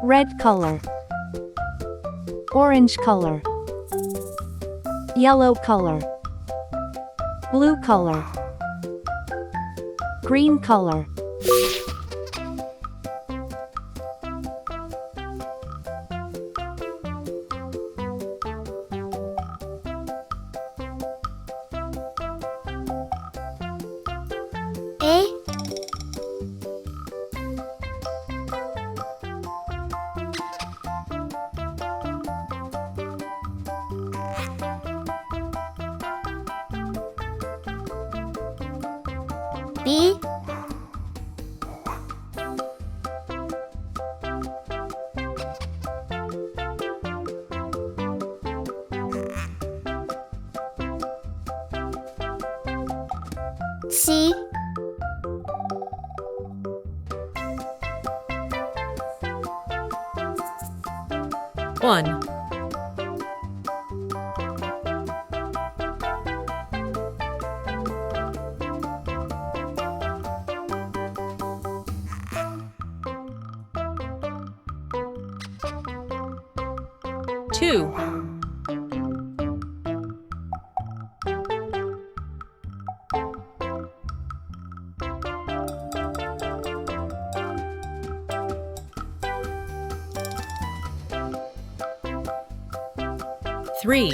red color, orange color, yellow color, blue color, green color. A. B. C. One, 2, 3,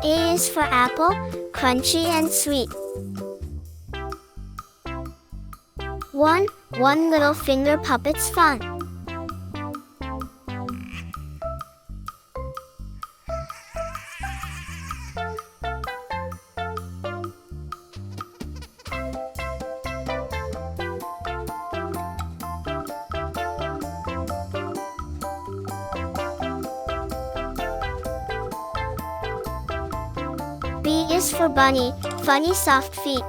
A is for apple, crunchy and sweet. One little finger puppet's fun. B is for bunny, funny soft feet.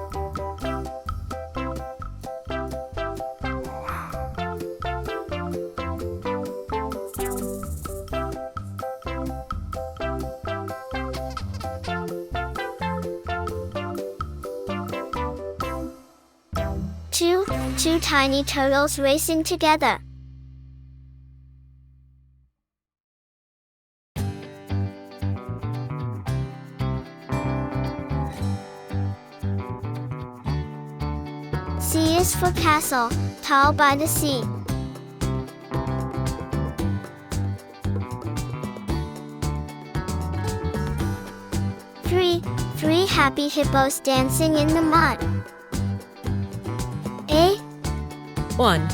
Two tiny turtles racing together. C is for castle, tall by the sea. Three happy hippos dancing in the mud. A. 1,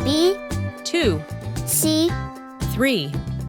B. 2, C. 3,